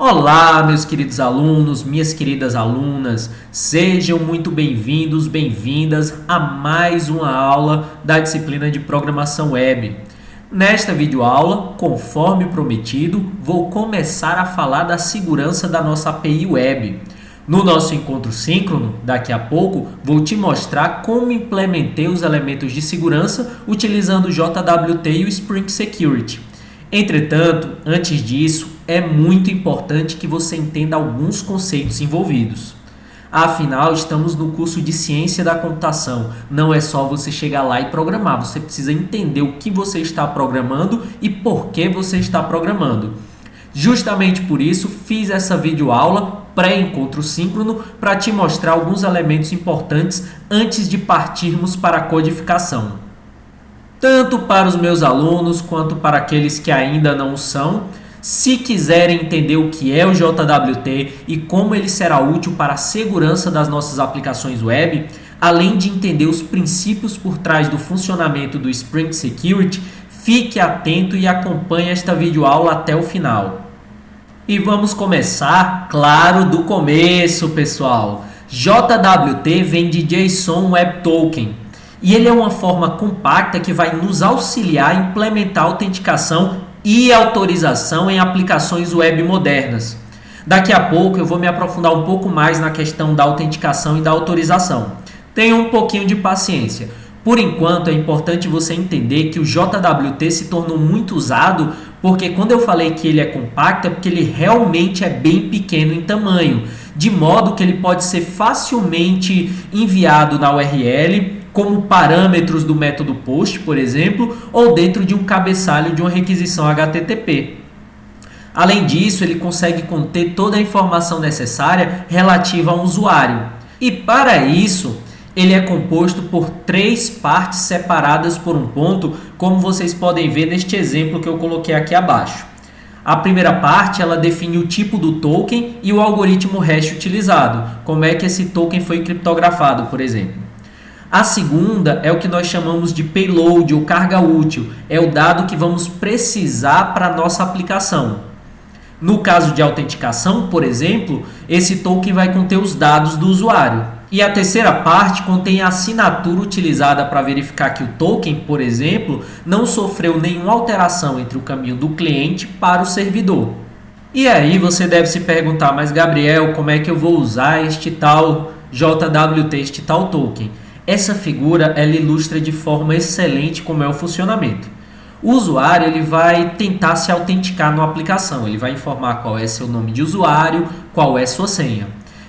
Olá, meus queridos alunos, minhas queridas alunas, sejam muito bem-vindos, bem-vindas a mais uma aula da disciplina de Programação Web. Nesta videoaula, conforme prometido, vou começar a falar da segurança da nossa API Web. No nosso encontro síncrono, daqui a pouco, vou te mostrar como implementei os elementos de segurança utilizando o JWT e o Spring Security. Entretanto, antes disso, é muito importante que você entenda alguns conceitos envolvidos. Afinal, estamos no curso de Ciência da Computação. Não é só você chegar lá e programar, você precisa entender o que você está programando e por que você está programando. Justamente por isso, fiz essa videoaula pré-encontro síncrono para te mostrar alguns elementos importantes antes de partirmos para a codificação. Tanto para os meus alunos quanto para aqueles que ainda não são, se quiserem entender o que é o JWT e como ele será útil para a segurança das nossas aplicações web, além de entender os princípios por trás do funcionamento do Spring Security, fique atento e acompanhe esta videoaula até o final. E vamos começar, claro, do começo, pessoal. JWT vem de JSON Web Token. E ele é uma forma compacta que vai nos auxiliar a implementar autenticação e autorização em aplicações web modernas. Daqui a pouco eu vou me aprofundar um pouco mais na questão da autenticação e da autorização. Tenha um pouquinho de paciência. Por enquanto, é importante você entender que o JWT se tornou muito usado porque quando eu falei que ele é compacto é porque ele realmente é bem pequeno em tamanho, de modo que ele pode ser facilmente enviado na URL como parâmetros do método POST, por exemplo, ou dentro de um cabeçalho de uma requisição HTTP. Além disso, ele consegue conter toda a informação necessária relativa ao usuário. E para isso, ele é composto por 3 partes separadas por um ponto, como vocês podem ver neste exemplo que eu coloquei aqui abaixo. A primeira parte, ela define o tipo do token e o algoritmo hash utilizado, como é que esse token foi criptografado, por exemplo. A segunda é o que nós chamamos de payload ou carga útil, é o dado que vamos precisar para a nossa aplicação. No caso de autenticação, por exemplo, esse token vai conter os dados do usuário. E a terceira parte contém a assinatura utilizada para verificar que o token, por exemplo, não sofreu nenhuma alteração entre o caminho do cliente para o servidor. E aí você deve se perguntar, mas Gabriel, como é que eu vou usar este tal JWT, este tal token? Essa figura ela ilustra de forma excelente como é o funcionamento. O usuário ele vai tentar se autenticar na aplicação, ele vai informar qual é seu nome de usuário, qual é sua senha.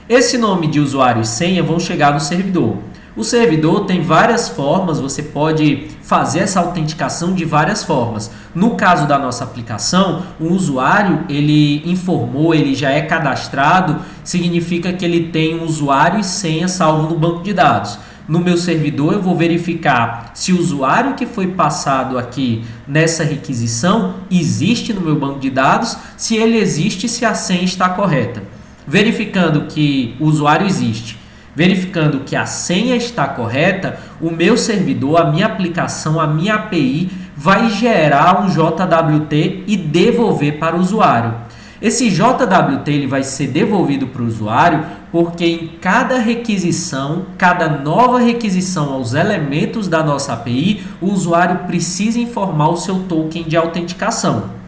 Esse nome de usuário e senha vão chegar no servidor. O servidor tem várias formas, você pode fazer essa autenticação de várias formas. No caso da nossa aplicação, o usuário ele informou, ele já é cadastrado, significa que ele tem um usuário e senha salvo no banco de dados. No meu servidor eu vou verificar se o usuário que foi passado aqui nessa requisição existe no meu banco de dados, se ele existe, se a senha está correta. Verificando que o usuário existe, verificando que a senha está correta, o meu servidor, a minha aplicação, a minha API vai gerar um JWT e devolver para o usuário. Esse JWT ele vai ser devolvido para o usuário porque em cada requisição, cada nova requisição aos elementos da nossa API, o usuário precisa informar o seu token de autenticação.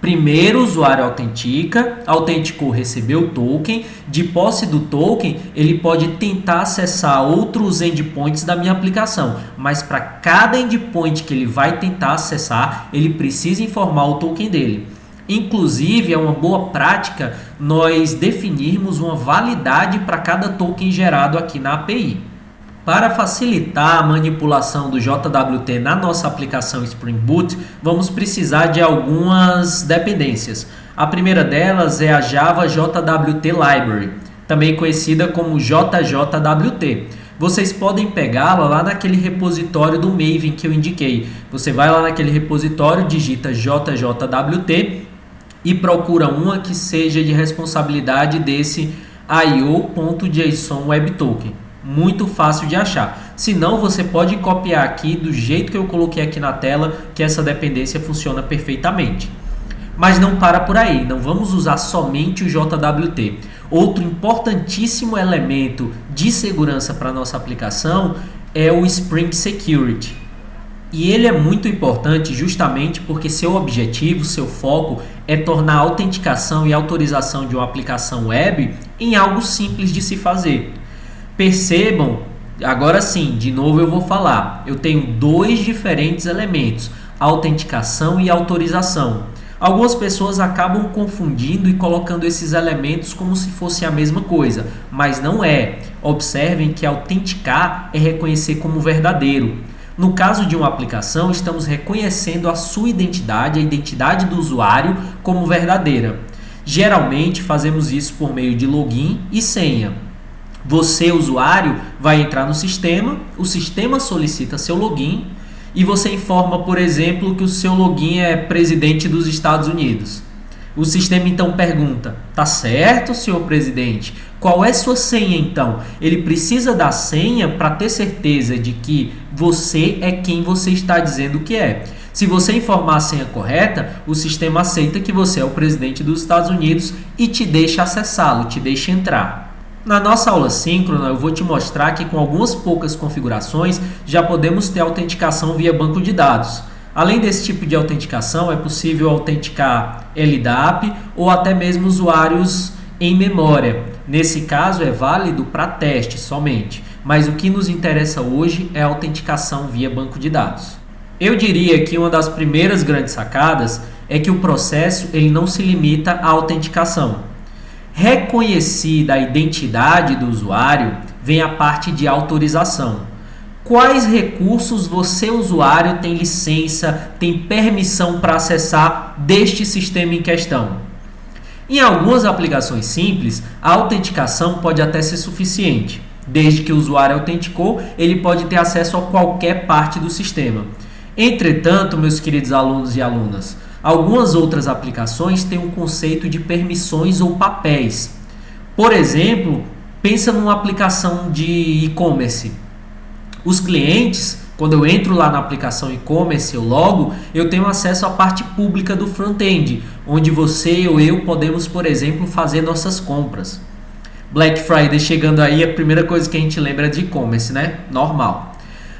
Primeiro o usuário autentica, autenticou, recebeu o token, de posse do token ele pode tentar acessar outros endpoints da minha aplicação, mas para cada endpoint que ele vai tentar acessar, ele precisa informar o token dele. Inclusive, é uma boa prática nós definirmos uma validade para cada token gerado aqui na API. Para facilitar a manipulação do JWT na nossa aplicação Spring Boot, vamos precisar de algumas dependências. A primeira delas é a Java JWT Library, também conhecida como JJWT. Vocês podem pegá-la lá naquele repositório do Maven que eu indiquei. Você vai lá naquele repositório, digita JJWT e procura uma que seja de responsabilidade desse io.json Web Token. Muito fácil de achar. Se não, você pode copiar aqui do jeito que eu coloquei aqui na tela, que essa dependência funciona perfeitamente. Mas não para por aí, não vamos usar somente o JWT. Outro importantíssimo elemento de segurança para a nossa aplicação é o Spring Security. E ele é muito importante justamente porque seu objetivo, seu foco é tornar a autenticação e autorização de uma aplicação web em algo simples de se fazer. Percebam, agora sim, de novo eu vou falar, eu tenho dois diferentes elementos, autenticação e autorização. Algumas pessoas acabam confundindo e colocando esses elementos como se fosse a mesma coisa, mas não é. Observem que autenticar é reconhecer como verdadeiro. No caso de uma aplicação, estamos reconhecendo a sua identidade, a identidade do usuário, como verdadeira. Geralmente fazemos isso por meio de login e senha. Você, usuário, vai entrar no sistema, o sistema solicita seu login e você informa, por exemplo, que o seu login é presidente dos Estados Unidos. O sistema então pergunta: tá certo, senhor presidente? Qual é sua senha então? Ele precisa da senha para ter certeza de que você é quem você está dizendo que é. Se você informar a senha correta, o sistema aceita que você é o presidente dos Estados Unidos e te deixa acessá-lo, te deixa entrar. Na nossa aula síncrona, eu vou te mostrar que com algumas poucas configurações já podemos ter autenticação via banco de dados. Além desse tipo de autenticação, é possível autenticar LDAP ou até mesmo usuários em memória. Nesse caso, é válido para teste somente, mas o que nos interessa hoje é a autenticação via banco de dados. Eu diria que uma das primeiras grandes sacadas é que o processo ele não se limita à autenticação. Reconhecida a identidade do usuário, vem a parte de autorização. Quais recursos você, usuário, tem licença, tem permissão para acessar deste sistema em questão? Em algumas aplicações simples, a autenticação pode até ser suficiente. Desde que o usuário autenticou, ele pode ter acesso a qualquer parte do sistema. Entretanto, meus queridos alunos e alunas, algumas outras aplicações têm um conceito de permissões ou papéis. Por exemplo, pensa numa aplicação de e-commerce. Os clientes, quando eu entro lá na aplicação e-commerce, eu tenho acesso à parte pública do front-end, onde você ou eu podemos, por exemplo, fazer nossas compras. Black Friday chegando aí, a primeira coisa que a gente lembra é de e-commerce, né? Normal.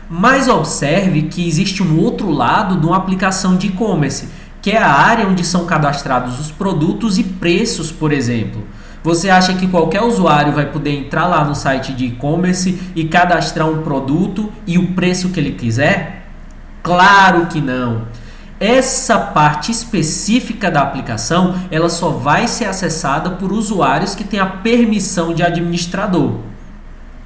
Mas observe que existe um outro lado de uma aplicação de e-commerce, que é a área onde são cadastrados os produtos e preços, por exemplo. Você acha que qualquer usuário vai poder entrar lá no site de e-commerce e cadastrar um produto e o preço que ele quiser? Claro que não. Essa parte específica da aplicação, ela só vai ser acessada por usuários que têm a permissão de administrador.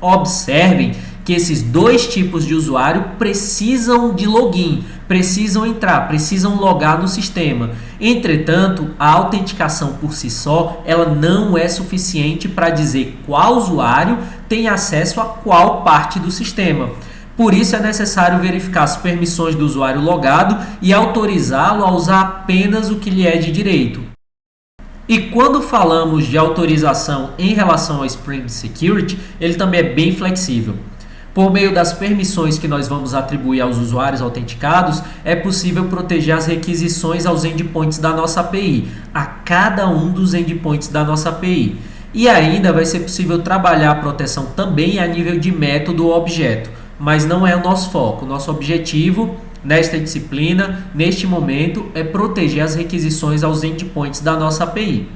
Observem que esses dois tipos de usuário precisam de login, precisam entrar, precisam logar no sistema. Entretanto, a autenticação por si só, ela não é suficiente para dizer qual usuário tem acesso a qual parte do sistema. Por isso é necessário verificar as permissões do usuário logado e autorizá-lo a usar apenas o que lhe é de direito. E quando falamos de autorização em relação ao Spring Security, ele também é bem flexível. Por meio das permissões que nós vamos atribuir aos usuários autenticados, é possível proteger as requisições aos endpoints da nossa API, a cada um dos endpoints da nossa API. E ainda vai ser possível trabalhar a proteção também a nível de método ou objeto, mas não é o nosso foco. O nosso objetivo nesta disciplina, neste momento, é proteger as requisições aos endpoints da nossa API.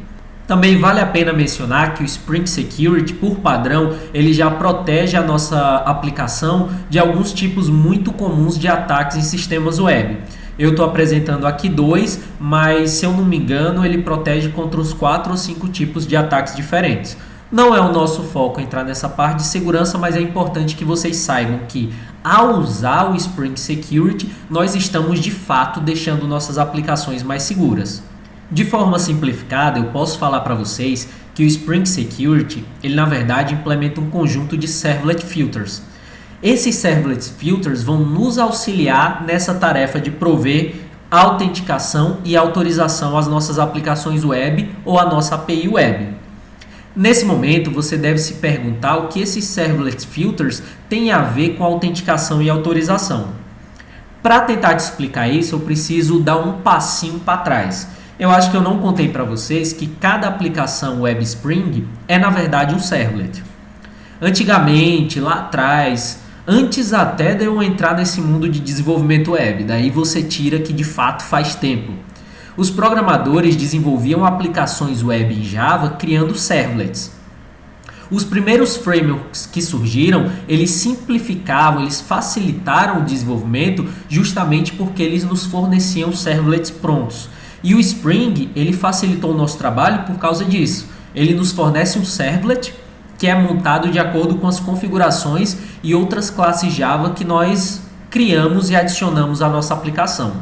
Também vale a pena mencionar que o Spring Security, por padrão, ele já protege a nossa aplicação de alguns tipos muito comuns de ataques em sistemas web. Eu estou apresentando aqui dois, mas se eu não me engano, ele protege contra os 4 ou 5 tipos de ataques diferentes. Não é o nosso foco entrar nessa parte de segurança, mas é importante que vocês saibam que ao usar o Spring Security, nós estamos de fato deixando nossas aplicações mais seguras. De forma simplificada, eu posso falar para vocês que o Spring Security, ele na verdade implementa um conjunto de Servlet Filters. Esses Servlet Filters vão nos auxiliar nessa tarefa de prover autenticação e autorização às nossas aplicações web ou à nossa API web. Nesse momento, você deve se perguntar o que esses Servlet Filters têm a ver com autenticação e autorização. Para tentar te explicar isso, eu preciso dar um passinho para trás. Eu acho que eu não contei para vocês que cada aplicação Web Spring é na verdade um servlet. Antigamente, lá atrás, antes até de eu entrar nesse mundo de desenvolvimento web, daí você tira que de fato faz tempo. Os programadores desenvolviam aplicações web em Java criando servlets. Os primeiros frameworks que surgiram, eles simplificavam, eles facilitaram o desenvolvimento justamente porque eles nos forneciam servlets prontos. E o Spring, ele facilitou o nosso trabalho por causa disso. Ele nos fornece um servlet que é montado de acordo com as configurações e outras classes Java que nós criamos e adicionamos à nossa aplicação.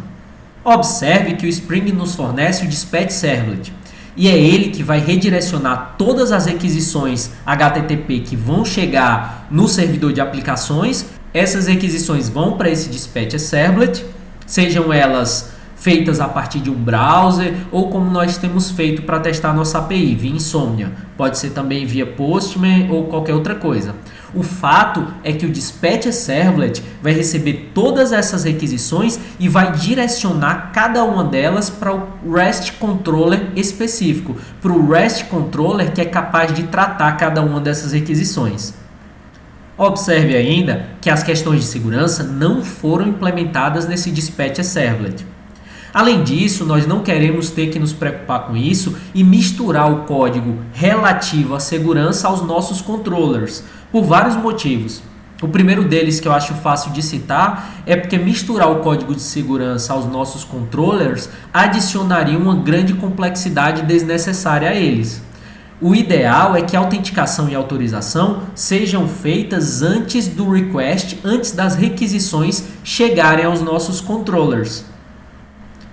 Observe que o Spring nos fornece o Dispatch Servlet. E é ele que vai redirecionar todas as requisições HTTP que vão chegar no servidor de aplicações. Essas requisições vão para esse Dispatch Servlet, sejam elas feitas a partir de um browser ou como nós temos feito para testar nossa API, via Insomnia. Pode ser também via Postman ou qualquer outra coisa. O fato é que o Dispatch Servlet vai receber todas essas requisições e vai direcionar cada uma delas para o REST Controller específico, para o REST Controller que é capaz de tratar cada uma dessas requisições. Observe ainda que as questões de segurança não foram implementadas nesse Dispatch Servlet. Além disso, nós não queremos ter que nos preocupar com isso e misturar o código relativo à segurança aos nossos controllers, por vários motivos. O primeiro deles, que eu acho fácil de citar, é porque misturar o código de segurança aos nossos controllers adicionaria uma grande complexidade desnecessária a eles. O ideal é que a autenticação e autorização sejam feitas antes do request, antes das requisições chegarem aos nossos controllers.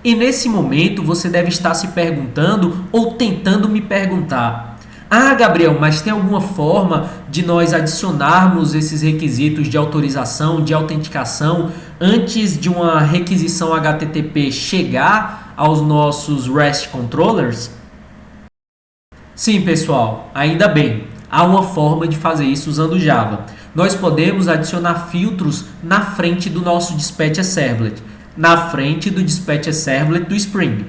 E nesse momento você deve estar se perguntando ou tentando me perguntar: ah, Gabriel, mas tem alguma forma de nós adicionarmos esses requisitos de autorização, de autenticação antes de uma requisição HTTP chegar aos nossos REST controllers? Sim, pessoal, ainda bem. Há uma forma de fazer isso usando Java. Nós podemos adicionar filtros na frente do nosso Dispatch Servlet, na frente do Dispatch Servlet do Spring.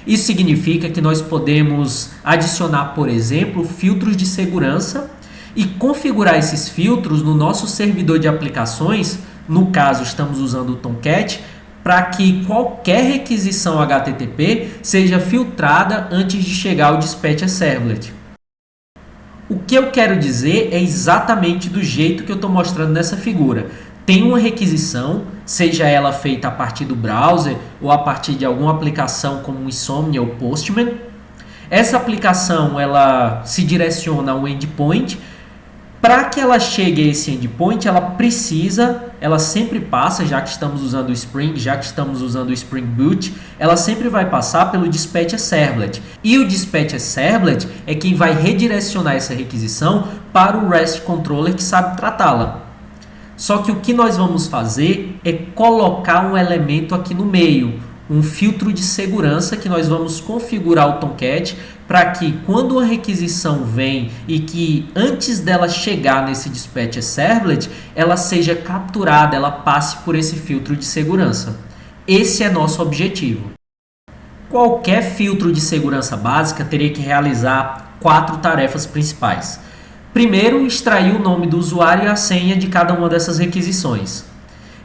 Isso significa que nós podemos adicionar, por exemplo, filtros de segurança e configurar esses filtros no nosso servidor de aplicações. No caso, estamos usando o Tomcat, para que qualquer requisição HTTP seja filtrada antes de chegar ao Dispatch Servlet. O que eu quero dizer é exatamente do jeito que eu estou mostrando nessa figura. Tem uma requisição, seja ela feita a partir do browser ou a partir de alguma aplicação como o Insomnia ou Postman. Essa aplicação ela se direciona a um endpoint. Para que ela chegue a esse endpoint, ela sempre passa, já que estamos usando o Spring, já que estamos usando o Spring Boot, ela sempre vai passar pelo Dispatch Servlet. E o Dispatch Servlet é quem vai redirecionar essa requisição para o REST Controller que sabe tratá-la. Só que o que nós vamos fazer é colocar um elemento aqui no meio, um filtro de segurança que nós vamos configurar o Tomcat para que quando uma requisição vem e que antes dela chegar nesse Dispatch Servlet, ela seja capturada, ela passe por esse filtro de segurança. Esse é nosso objetivo. Qualquer filtro de segurança básica teria que realizar 4 tarefas principais. Primeiro, extrair o nome do usuário e a senha de cada uma dessas requisições.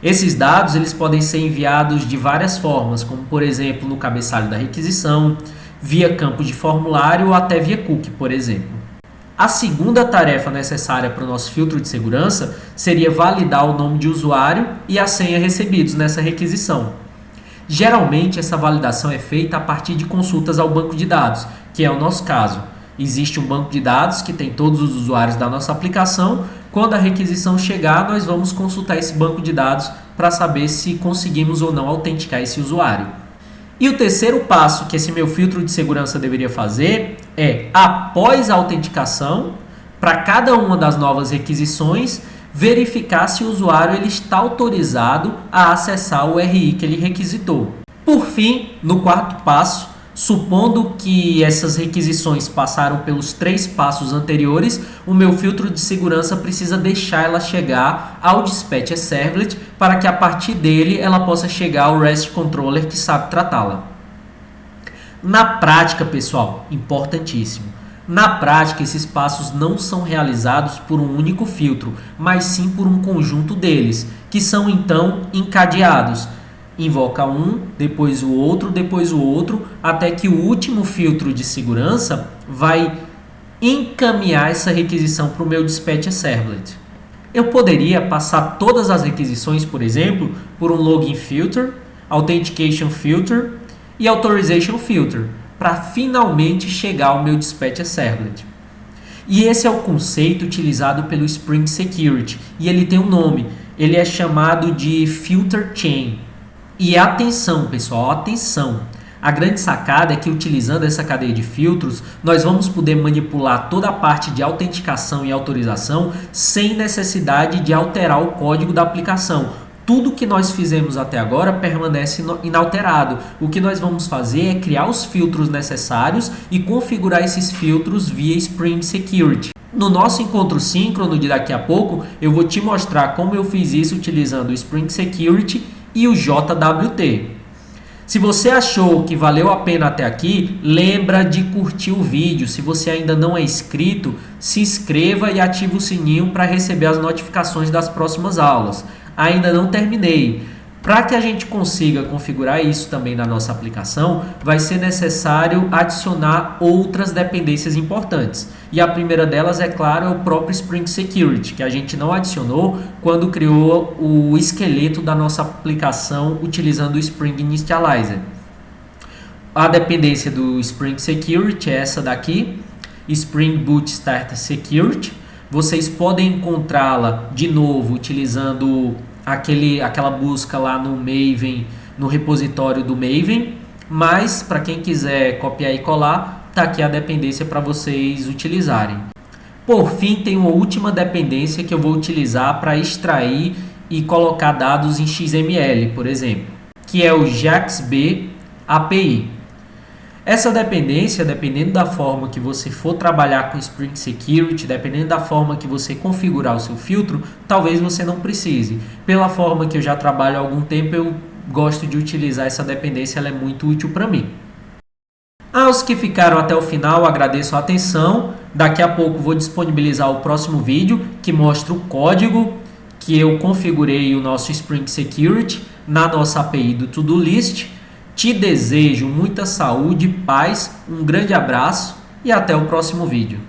Esses dados eles podem ser enviados de várias formas, como por exemplo no cabeçalho da requisição, via campo de formulário ou até via cookie, por exemplo. A segunda tarefa necessária para o nosso filtro de segurança seria validar o nome de usuário e a senha recebidos nessa requisição. Geralmente essa validação é feita a partir de consultas ao banco de dados, que é o nosso caso. Existe um banco de dados que tem todos os usuários da nossa aplicação. Quando a requisição chegar, nós vamos consultar esse banco de dados para saber se conseguimos ou não autenticar esse usuário. E o terceiro passo que esse meu filtro de segurança deveria fazer é, após a autenticação, para cada uma das novas requisições, verificar se o usuário ele está autorizado a acessar o URI que ele requisitou. Por fim, no quarto passo, supondo que essas requisições passaram pelos 3 passos anteriores, o meu filtro de segurança precisa deixar ela chegar ao Dispatch Servlet para que a partir dele ela possa chegar ao REST Controller que sabe tratá-la. Na prática, pessoal, importantíssimo. Na prática, esses passos não são realizados por um único filtro, mas sim por um conjunto deles, que são então encadeados. Invoca um, depois o outro, até que o último filtro de segurança vai encaminhar essa requisição para o meu dispatch servlet. Eu poderia passar todas as requisições, por exemplo, por um login filter, authentication filter e authorization filter, para finalmente chegar ao meu dispatch servlet. E esse é o conceito utilizado pelo Spring Security, e ele tem um nome, ele é chamado de filter chain. E atenção, pessoal, atenção! A grande sacada é que utilizando essa cadeia de filtros, nós vamos poder manipular toda a parte de autenticação e autorização sem necessidade de alterar o código da aplicação. Tudo que nós fizemos até agora permanece inalterado. O que nós vamos fazer é criar os filtros necessários e configurar esses filtros via Spring Security. No nosso encontro síncrono de daqui a pouco, eu vou te mostrar como eu fiz isso utilizando o Spring Security e o JWT. Se você achou que valeu a pena até aqui, lembra de curtir o vídeo. Se você ainda não é inscrito, se inscreva e ative o sininho para receber as notificações das próximas aulas. Ainda não terminei. Para que a gente consiga configurar isso também na nossa aplicação, vai ser necessário adicionar outras dependências importantes. E a primeira delas, é claro, é o próprio Spring Security, que a gente não adicionou quando criou o esqueleto da nossa aplicação utilizando o Spring Initializer. A dependência do Spring Security é essa daqui, Spring Boot Start Security. Vocês podem encontrá-la de novo utilizando aquela busca lá no Maven, no repositório do Maven, mas para quem quiser copiar e colar, tá aqui a dependência para vocês utilizarem. Por fim, tem uma última dependência que eu vou utilizar para extrair e colocar dados em XML, por exemplo, que é o JAXB API. Essa dependência, dependendo da forma que você for trabalhar com Spring Security, dependendo da forma que você configurar o seu filtro, talvez você não precise. Pela forma que eu já trabalho há algum tempo, eu gosto de utilizar essa dependência, ela é muito útil para mim. Aos que ficaram até o final, agradeço a atenção. Daqui a pouco vou disponibilizar o próximo vídeo que mostra o código que eu configurei o nosso Spring Security na nossa API do To-Do-List. Te desejo muita saúde, paz, um grande abraço e até o próximo vídeo.